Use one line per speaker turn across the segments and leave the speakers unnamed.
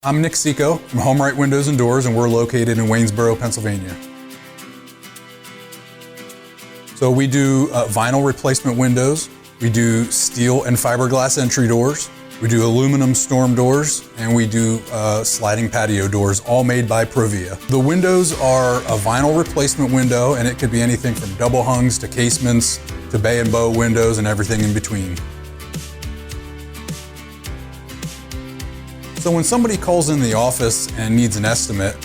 I'm Nick Seco from HomeRight Windows and Doors, and we're located in Waynesboro, Pennsylvania. So we do vinyl replacement windows, we do steel and fiberglass entry doors, we do aluminum storm doors, and we do sliding patio doors, all made by Provia. The windows are a vinyl replacement window, and it could be anything from double hungs to casements to bay and bow windows and everything in between. So when somebody calls in the office and needs an estimate,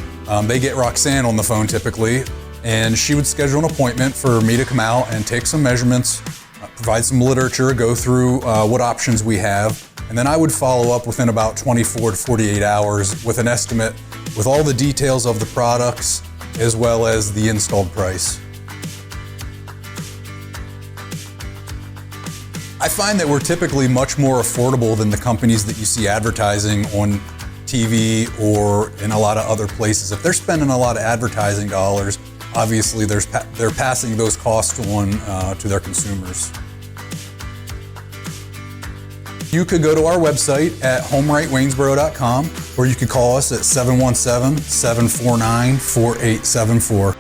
they get Roxanne on the phone typically, and she would schedule an appointment for me to come out and take some measurements, provide some literature, go through what options we have, and then I would follow up within about 24 to 48 hours with an estimate with all the details of the products as well as the installed price. I find that we're typically much more affordable than the companies that you see advertising on TV or in a lot of other places. If they're spending a lot of advertising dollars, obviously they're passing those costs on to their consumers. You could go to our website at homerightwaynesboro.com, or you could call us at 717-749-4874.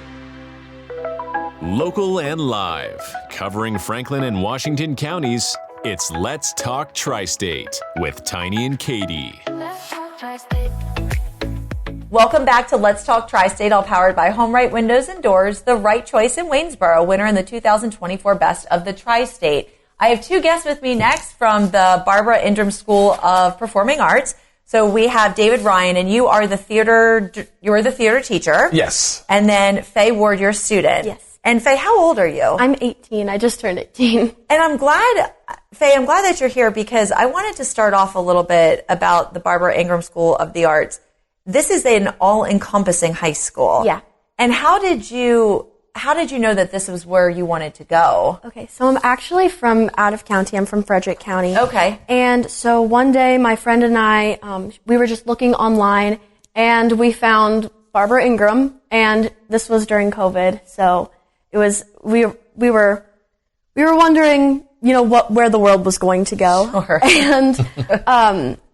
Local and live, covering Franklin and Washington counties, it's Let's Talk TriState with Tiny and Katie.
Welcome back to Let's Talk TriState, all powered by HomeRight Windows and Doors, the right choice in Waynesboro, winner in the 2024 Best of the TriState. I have two guests with me next from the Barbara Ingram School of Performing Arts. So we have David Ryan, and you are the theater teacher.
Yes.
And then Faye Ward, your student.
Yes.
And Faye, how old are you?
I'm 18. I just turned 18.
And I'm glad, Faye, that you're here because I wanted to start off a little bit about the Barbara Ingram School of the Arts. This is an all-encompassing high school.
Yeah.
And how did you know that this was where you wanted to go?
Okay, so I'm actually from out of county. I'm from Frederick County.
Okay.
And so one day my friend and I, we were just looking online and we found Barbara Ingram, and this was during COVID. So it was, we were wondering, where the world was going to go.
Sure.
And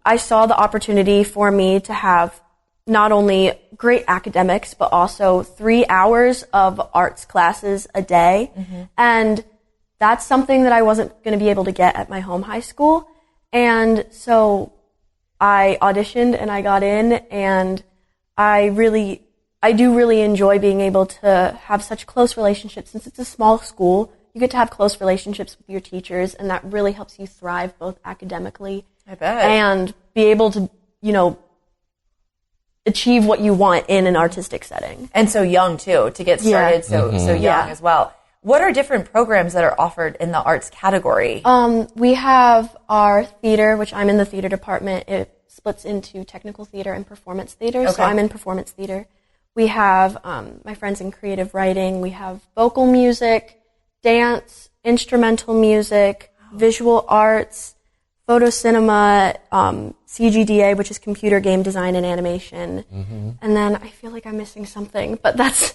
I saw the opportunity for me to have not only great academics, but also 3 hours of arts classes a day. Mm-hmm. And that's something that I wasn't going to be able to get at my home high school. And so I auditioned and I got in, and I do really enjoy being able to have such close relationships. Since it's a small school, you get to have close relationships with your teachers, and that really helps you thrive both academically
I bet.
and be able to, achieve what you want in an artistic setting.
And so young, too, to get started so young as well. What are different programs that are offered in the arts category?
We have our theater, which I'm in the theater department. It splits into technical theater and performance theater,
Okay.
so I'm in performance theater. We have my friends in creative writing. We have vocal music, dance, instrumental music, visual arts, photo cinema, CGDA, which is computer game design and animation. Mm-hmm. And then I feel like I'm missing something, but that's.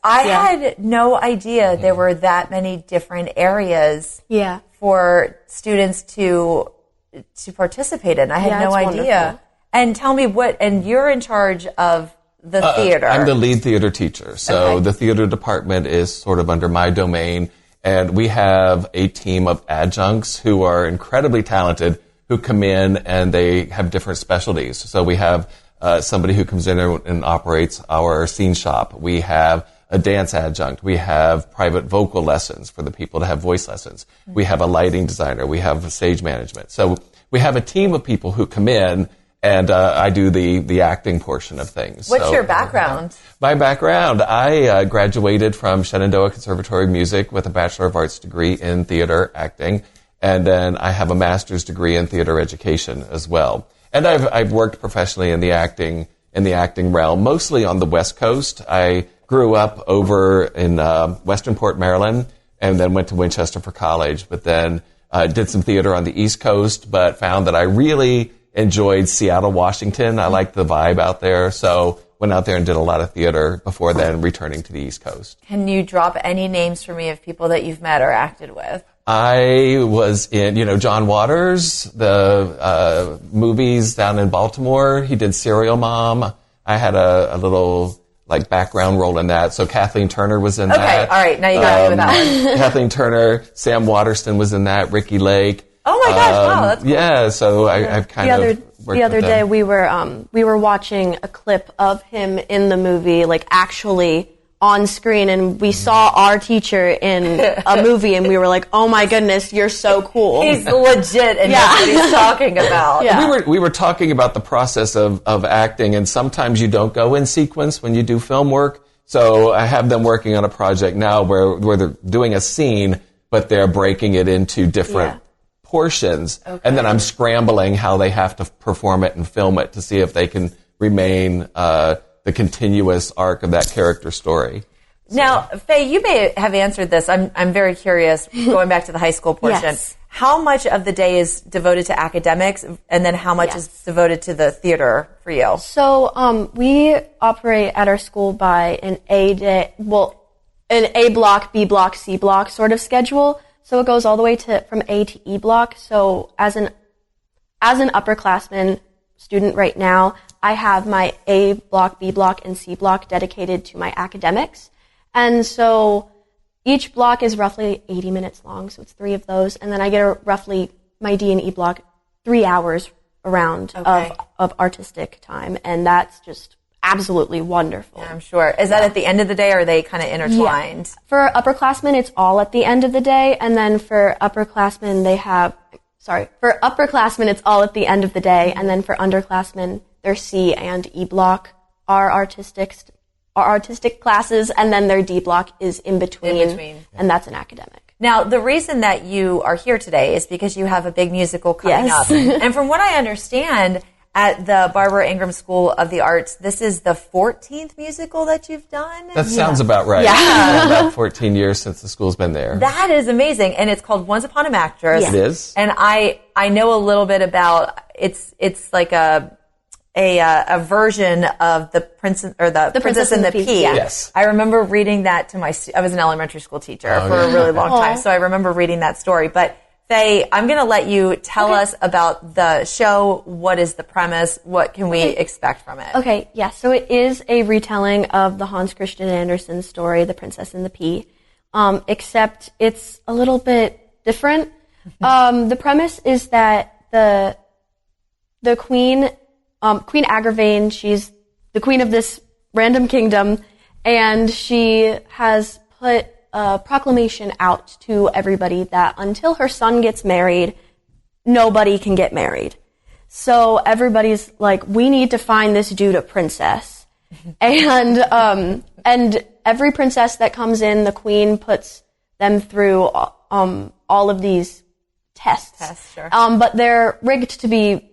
I had no idea there were that many different areas for students to participate in. I had no idea.
Wonderful.
And tell me and you're in charge of the theater.
I'm the lead theater teacher. So the theater department is sort of under my domain. And we have a team of adjuncts who are incredibly talented, who come in and they have different specialties. So we have somebody who comes in and operates our scene shop. We have a dance adjunct. We have private vocal lessons for the people to have voice lessons. Mm-hmm. We have a lighting designer. We have stage management. So we have a team of people who come in, and I do the acting portion of things.
What's your background?
My background, I graduated from Shenandoah Conservatory of Music with a Bachelor of Arts degree in theater acting, and then I have a master's degree in theater education as well. And I've worked professionally in the acting realm, mostly on the West Coast. I grew up over in Westernport, Maryland, and then went to Winchester for college, but then did some theater on the East Coast, but found that I really enjoyed Seattle, Washington. I liked the vibe out there, so went out there and did a lot of theater before then returning to the East Coast.
Can you drop any names for me of people that you've met or acted with?
I was in, John Waters, the movies down in Baltimore. He did Serial Mom. I had a little background role in that. So Kathleen Turner was in that.
Okay, all right, now you got me with that one.
Kathleen Turner, Sam Waterston was in that. Ricky Lake.
Oh my gosh! Wow, that's cool.
Yeah. So I've kind of worked
the other
with
day
them.
we were watching a clip of him in the movie, actually on screen, and we saw our teacher in a movie, and we were like, "Oh my goodness, you're so cool."
He's legit and knows what he's talking about.
Yeah.
We were talking about the process of acting, and sometimes you don't go in sequence when you do film work. So I have them working on a project now where they're doing a scene, but they're breaking it into different portions, and then I'm scrambling how they have to perform it and film it to see if they can remain the continuous arc of that character story.
Now, Faye, you may have answered this. I'm very curious, going back to the high school portion.
Yes.
How much of the day is devoted to academics, and then how much is devoted to the theater for you?
So we operate at our school by an A block, B block, C block sort of schedule. So it goes all the way from A to E block. So as an upperclassman student right now, I have my A block, B block, and C block dedicated to my academics. And so each block is roughly 80 minutes long, so it's 3 of those. And then I get roughly my D and E block 3 hours around of artistic time. And that's just absolutely wonderful.
Yeah, I'm sure. Is that at the end of the day, or are they kind of intertwined?
Yeah. For upperclassmen, it's all at the end of the day. And then for upperclassmen, for upperclassmen, it's all at the end of the day. And then for underclassmen, their C and E block are artistic classes, and then their D block is in between. And that's an academic.
Now, the reason that you are here today is because you have a big musical coming up. And from what I understand, at the Barbara Ingram School of the Arts, this is the 14th musical that you've done?
That sounds about right.
Yeah.
About 14 years since the school's been there.
That is amazing. And it's called Once Upon a Mattress.
Yeah.
It is.
And I know a little bit about, it's like a version of the Princess and the Pea.
Yes.
I remember reading that to I was an elementary school teacher for a really long time, so I remember reading that story. But Faye, I'm going to let you tell us about the show. What is the premise? What can we expect from it?
Okay, yeah, so it is a retelling of the Hans Christian Andersen story, The Princess and the Pea, except it's a little bit different. The premise is that the Queen Agravain, she's the queen of this random kingdom, and she has put a proclamation out to everybody that until her son gets married, nobody can get married. So everybody's like, we need to find this dude a princess. And every princess that comes in, the queen puts them through all of these tests.
Sure.
But they're rigged to be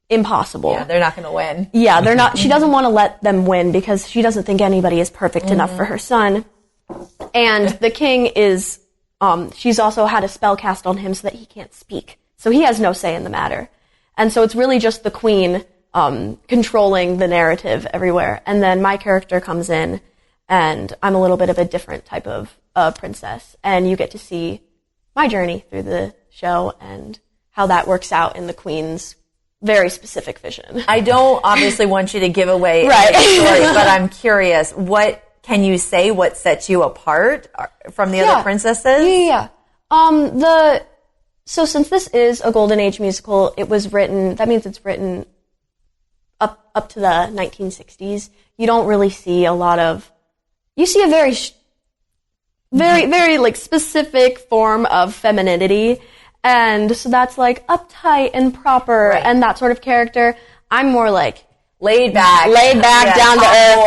impossible.
Yeah, they're not going to win.
Yeah, they're not. She doesn't want to let them win because she doesn't think anybody is perfect enough for her son. And the king is, she's also had a spell cast on him so that he can't speak. So he has no say in the matter. And so it's really just the queen controlling the narrative everywhere. And then my character comes in, and I'm a little bit of a different type of princess. And you get to see my journey through the show and how that works out in the queen's very specific vision.
I don't obviously want you to give away
Right.
the story, but I'm curious, what can you say what sets you apart from the other princesses?
Yeah. So since this is a Golden Age musical, it was written, that means it's written up to the 1960s. You don't really see a lot of, you see a very, very like specific form of femininity. And so that's like uptight and proper and that sort of character. I'm more like
laid back,
down to earth,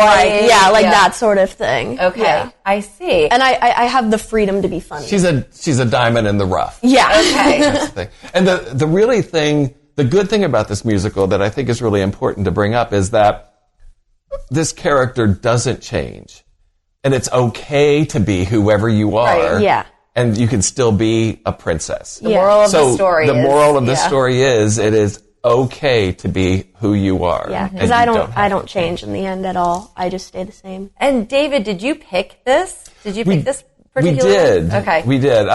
that sort of thing.
Okay,
yeah.
I see.
And I have the freedom to be funny.
She's a diamond in the rough.
Yeah.
Okay.
That's the thing. And the good thing about this musical that I think is really important to bring up is that this character doesn't change. And it's okay to be whoever you are.
Right, yeah.
And you can still be a princess.
The moral of the story
the moral of the story is it is okay to be who you are.
Yeah, because I don't change in the end at all. I just stay the same.
And David, did you pick this? Did you pick this particular?
We did.
Okay.
We did.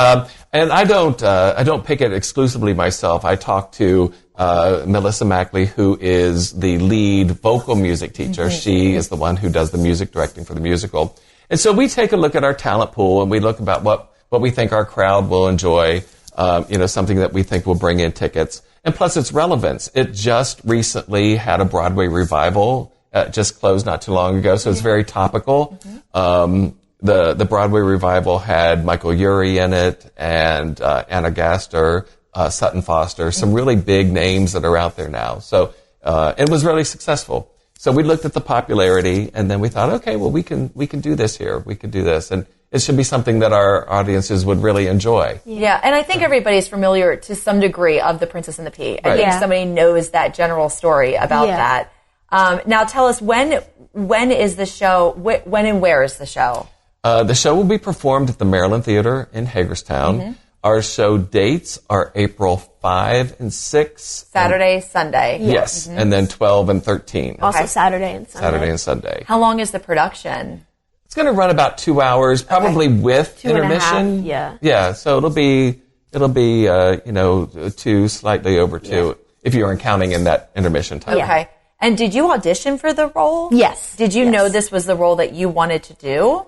And I don't pick it exclusively myself. I talk to Melissa Mackley, who is the lead vocal music teacher. She is the one who does the music directing for the musical. And so we take a look at our talent pool and we look about what we think our crowd will enjoy, something that we think will bring in tickets. And plus its relevance. It just recently had a Broadway revival, just closed not too long ago, so it's very topical. The Broadway revival had Michael Urie in it and Anna Gaster, Sutton Foster, some really big names that are out there now. So it was really successful. So we looked at the popularity, and then we thought, okay, well, we can do this here. We can do this. And it should be something that our audiences would really enjoy.
Yeah, and I think everybody's familiar to some degree of The Princess and the Pea. I think somebody knows that general story about that. Now tell us, when is the show, when and where is the show?
The show will be performed at the Maryland Theater in Hagerstown. Our show dates are April 5 and 6.
Saturday, Sunday.
Yes, and then 12 and 13.
Also Saturday and Sunday.
Saturday and Sunday.
How long is the production?
It's going to run about 2 hours, probably with intermission. Yeah, so it'll be 2, slightly over 2, if you aren't counting in that intermission time.
Okay. And did you audition for the role?
Yes.
Did you know this was the role that you wanted to do?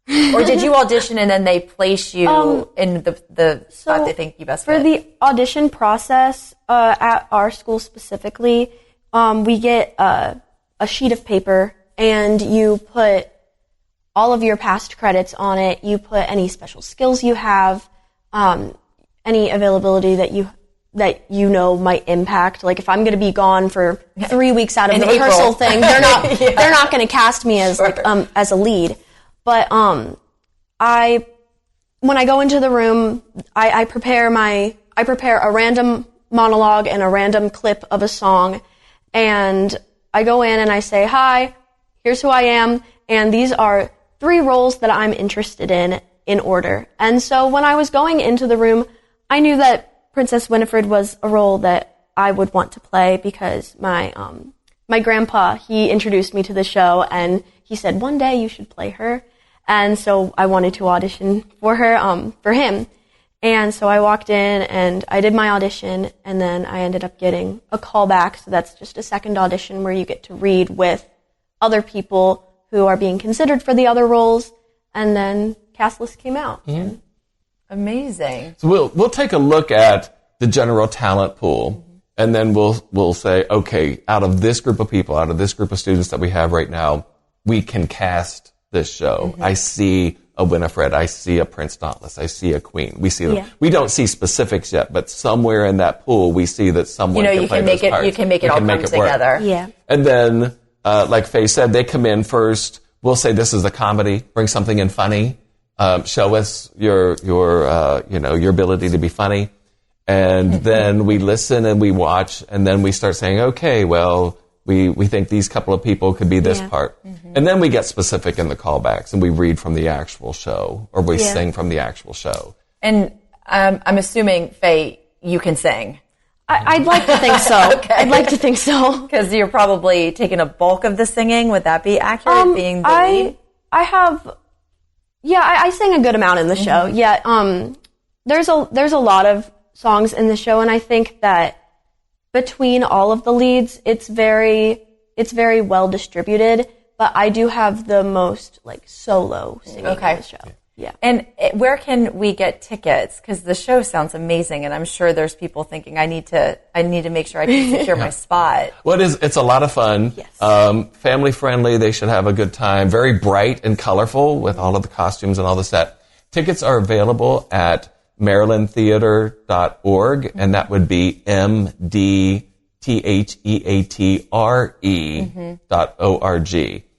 Or did you audition and then they place you in the spot they think you best fit?
For the audition process, at our school specifically, we get a sheet of paper and you put all of your past credits on it. You put any special skills you have, any availability that you know might impact. Like if I'm going to be gone for 3 weeks out of the rehearsal thing, they're not going to cast me as as a lead. But when I go into the room, I prepare a random monologue and a random clip of a song, and I go in and I say, "Hi, here's who I am, and these are 3 roles that I'm interested in order." And so when I was going into the room, I knew that Princess Winifred was a role that I would want to play because my grandpa, he introduced me to the show and he said, "One day you should play her." And so I wanted to audition for her, for him. And so I walked in and I did my audition, and then I ended up getting a call back. So that's just a second audition where you get to read with other people who are being considered for the other roles. And then cast list came out.
Mm-hmm. Amazing.
So we'll take a look at the general talent pool, and then we'll say, okay, out of this group of people, out of this group of students that we have right now, we can cast this show. I see a Winifred, I see a Prince Dauntless, I see a Queen. We see them. Yeah. We don't see specifics yet, but somewhere in that pool, we see that someone can play those parts.
You can make it all come together.
Yeah.
And then, like Faye said, they come in first. We'll say this is a comedy. Bring something in funny. Show us your ability to be funny. And then we listen and we watch, and then we start saying, okay, well, we think these couple of people could be this part. And then we get specific in the callbacks, and we read from the actual show, or we sing from the actual show.
And I'm assuming, Faye, you can sing.
I'd like to think so.
Okay.
I'd like to think so.
Because you're probably taking a bulk of the singing. Would that be accurate, being the lead?
I sing a good amount in the show. Yeah, there's a lot of songs in the show, and I think that between all of the leads, it's very well distributed, but I do have the most solo singing in the show. Yeah.
And where can we get tickets? Because the show sounds amazing, and I'm sure there's people thinking, I need to make sure I can secure my spot.
Well, it's a lot of fun.
Yes.
Family friendly. They should have a good time. Very bright and colorful with all of the costumes and all the set. Tickets are available at marylandtheatre.org, and that would be MDTheatre.org.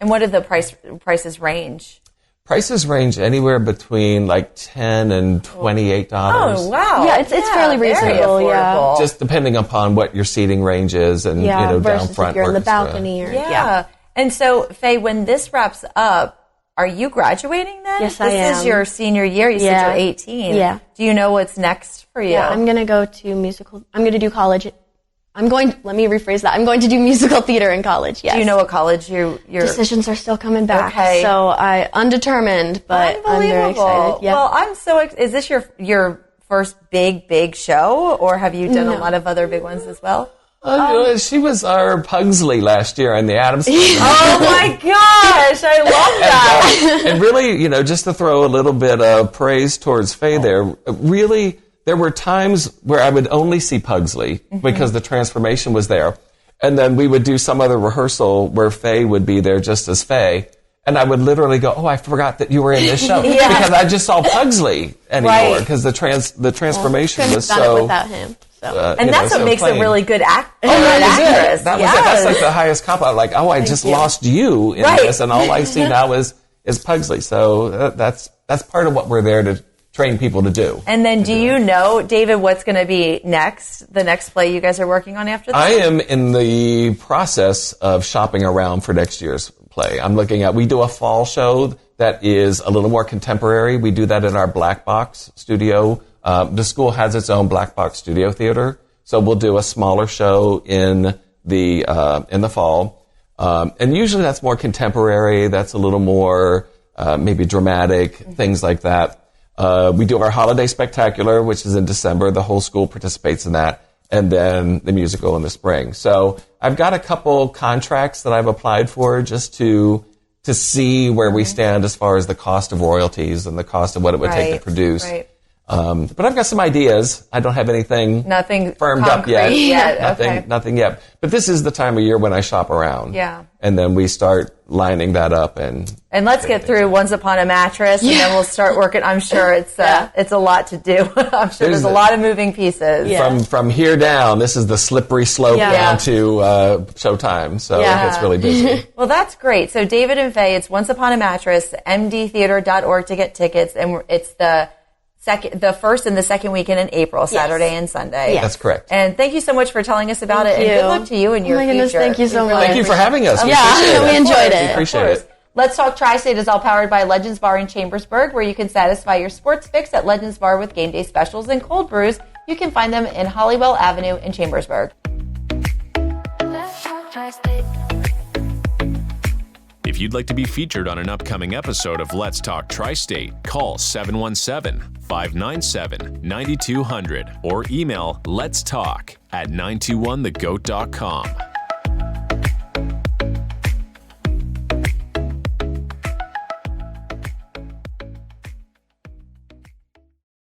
And what do the prices range?
Prices range anywhere between $10 and $28.
Oh, wow.
Yeah, it's fairly reasonable. Yeah.
Just depending upon what your seating range is, and down front.
If you're in the balcony.
And so, Faye, when this wraps up, are you graduating then?
Yes, I am.
This is your senior year. You said you're 18.
Yeah.
Do you know what's next for you?
Yeah, I'm going to go to musical. I'm going to do college let me rephrase that. I'm going to do musical theater in college, yes.
Do you know what college you're...
Decisions are still coming back.
Okay.
So undetermined, but I'm very excited. Yeah.
Well, I'm so is this your first big show, or have you done a lot of other big ones as well?
She was our Pugsley last year in the Addams Family.
Oh my gosh, I love that.
And really, just to throw a little bit of praise towards Faye there, really, there were times where I would only see Pugsley because the transformation was there. And then we would do some other rehearsal where Faye would be there just as Faye. And I would literally go, I forgot that you were in this show. Because I just saw Pugsley anymore because the transformation was so...
Couldn't have done it without him. So.
And that's what makes a really good actress.
That was it. That's like the highest compliment. Like, I just lost you in this, and all I see now is Pugsley. So that's part of what we're there to train people to do.
And then do you know, David, what's going to be next, the next play you guys are working on after this?
I am in the process of shopping around for next year's play. We do a fall show that is a little more contemporary. We do that in our Black Box studio. The school has its own Black Box studio theater, so we'll do a smaller show in the fall. And usually that's more contemporary. That's a little more maybe dramatic, things like that. We do our holiday spectacular, which is in December. The whole school participates in that, and then the musical in the spring. So I've got a couple contracts that I've applied for just to see where we stand as far as the cost of royalties and the cost of what it would take to produce. Right. But I've got some ideas. I don't have anything firmed up yet. Nothing yet. But this is the time of year when I shop around. Yeah. And then we start lining that up and
let's get through Once Upon a Mattress and then we'll start working. I'm sure it's a lot to do. I'm sure there's a lot of moving pieces.
Yeah. From here down, this is the slippery slope down to showtime. So it gets really busy.
Well, that's great. So David and Faye, it's Once Upon a Mattress, mdtheater.org to get tickets, and it's the first and the second weekend in April, Saturday and Sunday.
Yes. That's correct.
And thank you so much for telling us about it. And good luck to you in your future.
Goodness, thank you so much.
Thank you for having us.
We enjoyed it.
We appreciate it.
Let's Talk Tri-State is all powered by Legends Bar in Chambersburg, where you can satisfy your sports fix at Legends Bar with game day specials and cold brews. You can find them in Hollywell Avenue in Chambersburg.
Let's talk Tri-State.
If you'd like to be featured on an upcoming episode of Let's Talk Tri-State, call 717-597-9200 or email letstalk@921thegoat.com.